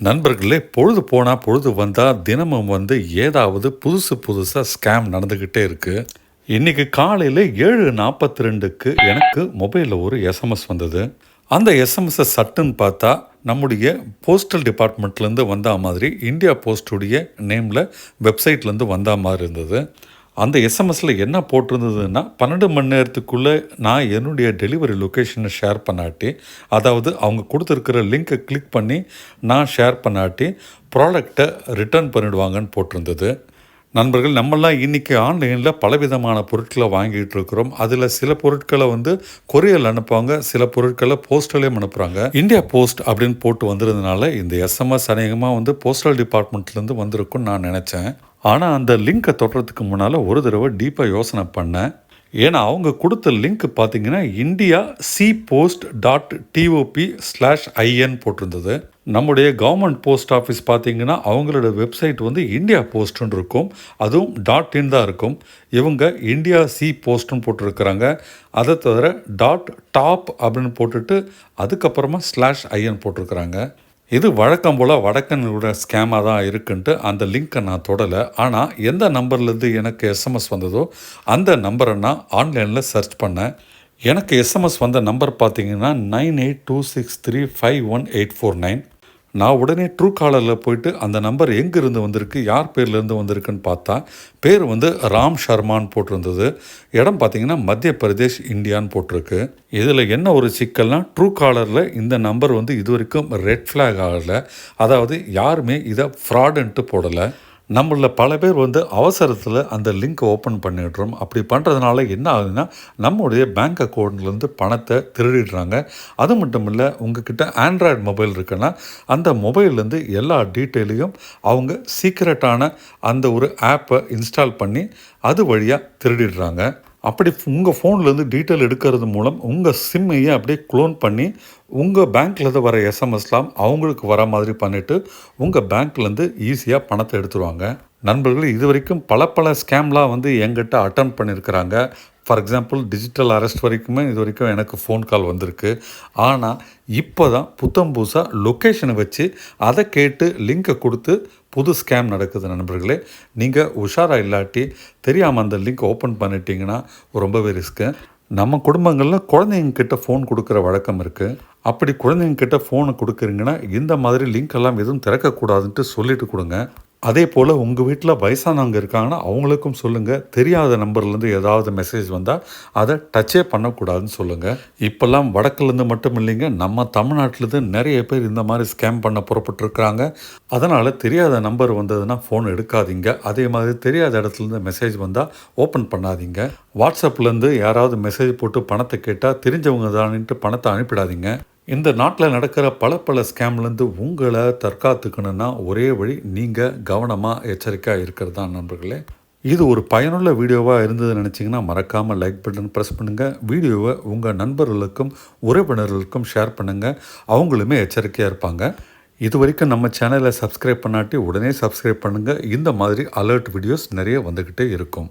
நண்பர்களே, பொழுது போனால் பொழுது வந்தால் தினமும் ஏதாவது புதுசாக ஸ்கேம் நடந்துக்கிட்டே இருக்குது. இன்றைக்கி காலையில் 7:42க்கு எனக்கு மொபைலில் ஒரு எஸ்எம்எஸ் வந்தது. அந்த எஸ்எம்எஸை சட்டுன்னு பார்த்தா நம்முடைய போஸ்டல் டிபார்ட்மெண்ட்லேருந்து வந்த மாதிரி, இந்தியா போஸ்டுடைய நேமில் வெப்சைட்லேருந்து வந்த மாதிரி இருந்தது. அந்த எஸ்எம்எஸில் என்ன போட்டிருந்ததுன்னா, 12 மணி நேரத்துக்குள்ளே நான் என்னுடைய டெலிவரி லொக்கேஷனை ஷேர் பண்ணாட்டி, அதாவது அவங்க கொடுத்துருக்கிற லிங்க்கை கிளிக் பண்ணி நான் ஷேர் பண்ணாட்டி ப்ராடக்டை ரிட்டர்ன் பண்ணிவிடுவாங்கன்னு போட்டிருந்தது. நண்பர்கள், நம்மெல்லாம் இன்றைக்கி ஆன்லைனில் பலவிதமான பொருட்களை வாங்கிட்டு இருக்கிறோம். அதில் சில பொருட்களை கொரியரில் அனுப்புவாங்க, சில பொருட்களை போஸ்டலையும் அனுப்புகிறாங்க. இந்தியா போஸ்ட் அப்படின்னு போட்டு வந்ததுனால இந்த எஸ்எம்எஸ் அநேகமாக போஸ்டல் டிபார்ட்மெண்ட்லேருந்து வந்திருக்குன்னு நான் நினச்சேன். ஆனால் அந்த லிங்க்கை தொடுறதுக்கு முன்னால் ஒரு தடவை டீப்பாக யோசனை பண்ணேன். ஏன்னா அவங்க கொடுத்த லிங்க் பார்த்தீங்கன்னா indiaseapost.top/in போட்டிருந்தது. நம்முடைய கவர்மெண்ட் போஸ்ட் ஆஃபீஸ் பார்த்தீங்கன்னா அவங்களோட வெப்சைட் இந்தியா போஸ்ட்டுன்னு இருக்கும், அதுவும் .in தான் இருக்கும். இவங்க இந்தியா சி போஸ்ட்டுன்னு போட்டிருக்கிறாங்க. அதை தவிர .top அப்படின்னு போட்டுட்டு அதுக்கப்புறமா /in போட்டிருக்கிறாங்க. இது வழக்கம் போல் வடக்கனோட ஸ்கேமாக தான் இருக்குன்ட்டு அந்த லிங்க்கை நான் தொடலை. ஆனால் எந்த நம்பர்லேருந்து எனக்கு எஸ்எம்எஸ் வந்ததோ அந்த நம்பரை நான் ஆன்லைனில் சர்ச் பண்ணேன். எனக்கு எஸ்எம்எஸ் வந்த நம்பர் பார்த்தீங்கன்னா 9826351849. நான் உடனே ட்ரூ காலரில் போயிட்டு அந்த நம்பர் எங்கேருந்து வந்திருக்கு, யார் பேர்லேருந்து வந்திருக்குன்னு பார்த்தா பேர் ராம் சர்மான்னு போட்டிருந்தது. இடம் பார்த்திங்கன்னா மத்திய பிரதேஷ், இந்தியான்னு போட்டிருக்கு. இதில் என்ன ஒரு சிக்கல்னா, ட்ரூ காலரில் இந்த நம்பர் இது வரைக்கும் ரெட் ஃப்ளாக் ஆகலை. அதாவது யாருமே இதை ஃப்ராடுன்ட்டு போடலை. நம்மள பல பேர் அவசரத்தில் அந்த லிங்க்கை ஓப்பன் பண்ணிடுறோம். அப்படி பண்ணுறதுனால என்ன ஆகுதுன்னா, நம்முடைய பேங்க் அக்கௌண்ட்லேருந்து பணத்தை திருடிடுறாங்க. அது மட்டும் இல்லை, உங்ககிட்ட ஆண்ட்ராய்டு மொபைல் இருக்குன்னா அந்த மொபைல்லேருந்து எல்லா டீட்டெயிலையும் அவங்க சீக்ரெட்டான அந்த ஒரு ஆப்பை இன்ஸ்டால் பண்ணி அது வழியாக திருடிடுறாங்க. அப்படி உங்கள் ஃபோன்லேருந்து டீட்டெயில் எடுக்கிறது மூலம் உங்கள் சிம்மையை அப்படியே க்ளோன் பண்ணி உங்கள் பேங்க்லேருந்து வர எஸ்எம்எஸ்லாம் அவங்களுக்கு வர மாதிரி பண்ணிவிட்டு உங்கள் பேங்க்லேருந்து ஈஸியாக பணத்தை எடுத்துருவாங்க. நண்பர்கள், இது வரைக்கும் பல ஸ்கேம்லாம் எங்கிட்ட அட்டன் பண்ணியிருக்கிறாங்க. ஃபார் எக்ஸாம்பிள், டிஜிட்டல் அரெஸ்ட் வரைக்குமே இது வரைக்கும் எனக்கு ஃபோன் கால் வந்திருக்கு. ஆனால் இப்போ தான் புதுசாக லொக்கேஷனை வச்சு அதை கேட்டு லிங்கை கொடுத்து புது ஸ்கேம் நடக்குது. நண்பர்களே, நீங்கள் உஷாராக இல்லாட்டி தெரியாமல் அந்த லிங்க் ஓப்பன் பண்ணிட்டீங்கன்னா ரொம்பவே ரிஸ்க்கு. நம்ம குடும்பங்களில் குழந்தைங்கக்கிட்ட ஃபோன் கொடுக்குற வழக்கம் இருக்குது. அப்படி குழந்தைங்கக்கிட்ட ஃபோனை கொடுக்குறீங்கன்னா இந்த மாதிரி லிங்க் எல்லாம் எதுவும் திறக்கக்கூடாதுன்ட்டு சொல்லிட்டு கொடுங்க. அதே போல் உங்கள் வீட்டில் வயசானவங்க இருக்காங்கன்னா அவங்களுக்கும் சொல்லுங்கள், தெரியாத நம்பர்லேருந்து ஏதாவது மெசேஜ் வந்தால் அதை டச்சே பண்ணக்கூடாதுன்னு சொல்லுங்கள். இப்போல்லாம் வடக்குலேருந்து மட்டும் இல்லைங்க, நம்ம தமிழ்நாட்டிலேருந்து நிறைய பேர் இந்த மாதிரி ஸ்கேம் பண்ண புறப்பட்டுருக்குறாங்க. அதனால் தெரியாத நம்பர் வந்ததுன்னா ஃபோன் எடுக்காதீங்க. அதே மாதிரி தெரியாத இடத்துலேருந்து மெசேஜ் வந்தால் ஓப்பன் பண்ணாதீங்க. வாட்ஸ்அப்லேருந்து யாராவது மெசேஜ் போட்டு பணத்தை கேட்டால் தெரிஞ்சவங்க தானின்ட்டு பணத்தை அனுப்பிடாதீங்க. இந்த நாட்டில் நடக்கிற பல ஸ்கேம்லேருந்து உங்களை தற்காத்துக்கணுன்னா ஒரே வழி நீங்கள் கவனமாக எச்சரிக்கையாக இருக்கிறது தான். நண்பர்களே, இது ஒரு பயனுள்ள வீடியோவாக இருந்ததுன்னு நினச்சிங்கன்னா மறக்காமல் லைக் பட்டன் ப்ரெஸ் பண்ணுங்கள். வீடியோவை உங்கள் நண்பர்களுக்கும் உறவினர்களுக்கும் ஷேர் பண்ணுங்கள். அவங்களுமே எச்சரிக்கையாக இருப்பாங்க. இது வரைக்கும் நம்ம சேனலை சப்ஸ்கிரைப் பண்ணாட்டி உடனே சப்ஸ்கிரைப் பண்ணுங்கள். இந்த மாதிரி அலர்ட் வீடியோஸ் நிறைய வந்துக்கிட்டே இருக்கும்.